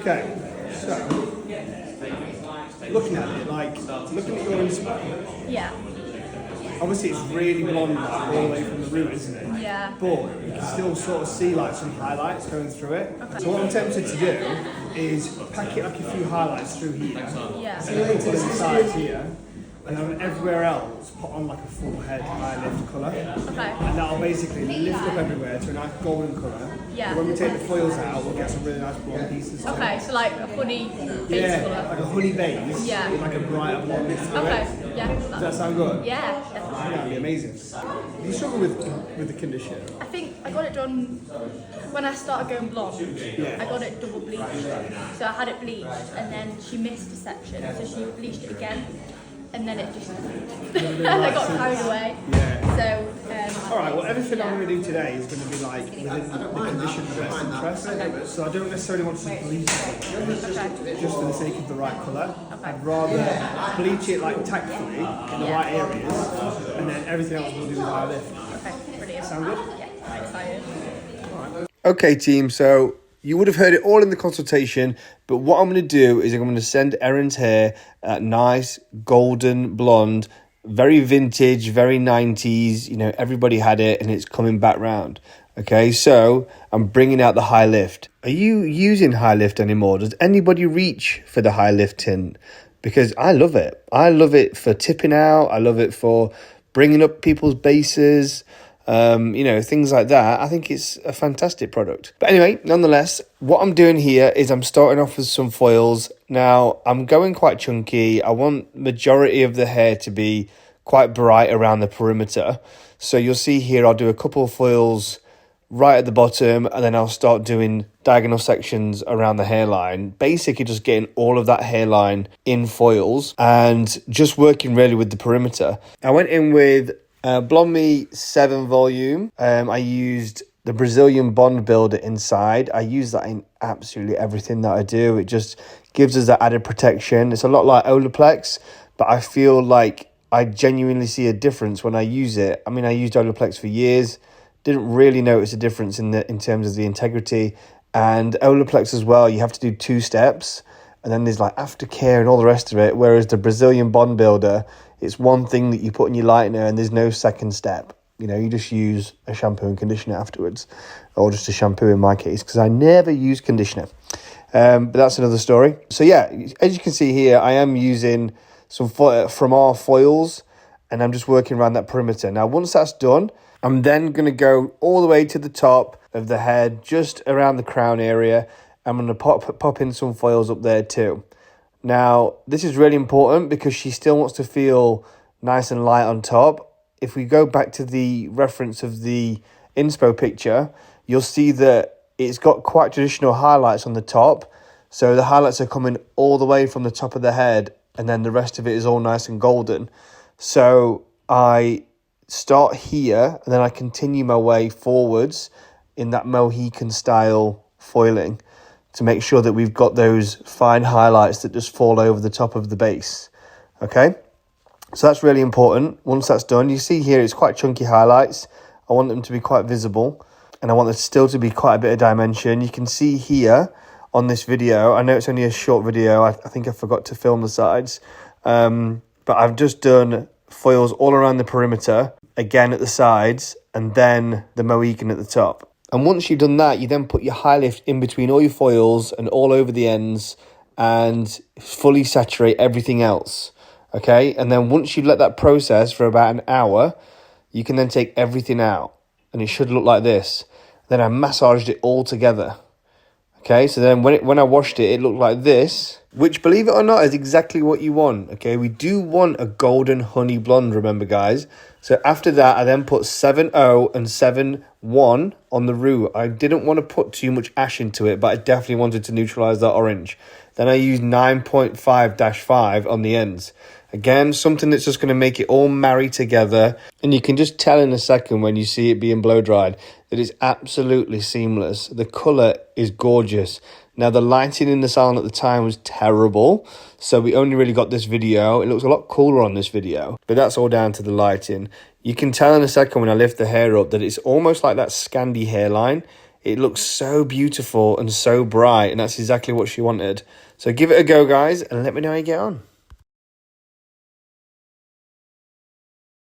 Okay, so looking at it, like looking at your Instagram, Yeah. obviously it's really blonde like, all the way from the root, isn't it? Yeah. But you can still sort of see like some highlights going through it. Okay. So what I'm tempted to do is pack it like a few highlights through here, Yeah. and then put it on the sides here, and then everywhere else put on like a full head high lift colour. Okay. And that'll basically lift up everywhere to a nice golden colour. Yeah. And when we take the foils out, we'll get some really nice blonde pieces. Okay, so like a honey base Yeah, colour. like a honey base Yeah. with like a brighter blonde mix through Okay, it. yeah. Does that sound good? Yeah, Yeah, definitely. that'd be amazing. Do you struggle with the condition? I think I got it done when I started going blonde. Yeah. I got it double bleached. So I had it bleached and then she missed a section, so she bleached it again. And then it just, and I got carried away. Yeah. So, Alright, well everything I'm going to do today is going to be like within the condition of best interest. So I don't necessarily want to bleach it just for the sake of the right colour. I'd rather bleach it like tactfully in the right areas and then everything else we'll do with high lift. okay, brilliant. Sound good? Yeah, I'm excited. Okay, team, so you would have heard it all in the consultation, but what I'm going to do is I'm going to send Erin's hair nice, golden blonde, very vintage, very 90s, you know, everybody had it and it's coming back round. Okay, so I'm bringing out the high lift. Are you using high lift anymore? Does anybody reach for the high lift tint? Because I love it. I love it for tipping out. I love it for bringing up people's bases. You know, things like that. I think it's a fantastic product. But anyway, nonetheless, what I'm doing here is I'm starting off with some foils. Now, I'm going quite chunky. I want majority of the hair to be quite bright around the perimeter. So you'll see here, I'll do a couple of foils right at the bottom, and then I'll start doing diagonal sections around the hairline, basically just getting all of that hairline in foils and just working really with the perimeter. I went in with Blonde Me 7 volume. I used the Brazilian Bond Builder inside. I use that in absolutely everything that I do. It just gives us that added protection. It's a lot like Olaplex, but I feel like I genuinely see a difference when I use it. I mean, I used Olaplex for years, didn't really notice a difference in terms of the integrity. And Olaplex as well, you have to do 2 steps, and then there's like aftercare and all the rest of it. Whereas the Brazilian Bond Builder, it's one thing that you put in your lightener and there's no second step. You know, you just use a shampoo and conditioner afterwards, or just a shampoo in my case, because I never use conditioner. But that's another story. So yeah, as you can see here, I am using some from our foils, and I'm just working around that perimeter. Now, once that's done, I'm then going to go all the way to the top of the head, just around the crown area. I'm going to pop in some foils up there too. Now, this is really important because she still wants to feel nice and light on top. If we go back to the reference of the inspo picture, you'll see that it's got quite traditional highlights on the top. So the highlights are coming all the way from the top of the head, and then the rest of it is all nice and golden. So I start here, and then I continue my way forwards in that Mohican style foiling to make sure that we've got those fine highlights that just fall over the top of the base. Okay, so that's really important. Once that's done, you see here it's quite chunky highlights. I want them to be quite visible, and I want there still to be quite a bit of dimension. You can see here on this video, I know it's only a short video, I think I forgot to film the sides, but I've just done foils all around the perimeter, again at the sides, and then the Mohican at the top. And once you've done that, you then put your high lift in between all your foils and all over the ends and fully saturate everything else, okay? And then once you let that process for about an hour, you can then take everything out, and it should look like this. Then I massaged it all together, okay? So then when I washed it, it looked like this, which, believe it or not, is exactly what you want, okay? We do want a golden honey blonde, remember, guys? So after that, I then put 7.0 and 7.1 on the root. I didn't want to put too much ash into it, but I definitely wanted to neutralize that orange. Then I used 9.5-5 on the ends. Again, something that's just going to make it all marry together. And you can just tell in a second when you see it being blow dried that it's absolutely seamless. The colour is gorgeous. Now, the lighting in the salon at the time was terrible, so we only really got this video. It looks a lot cooler on this video, but that's all down to the lighting. You can tell in a second when I lift the hair up that it's almost like that Scandi hairline. it looks so beautiful and so bright, and that's exactly what she wanted. So give it a go, guys, and let me know how you get on.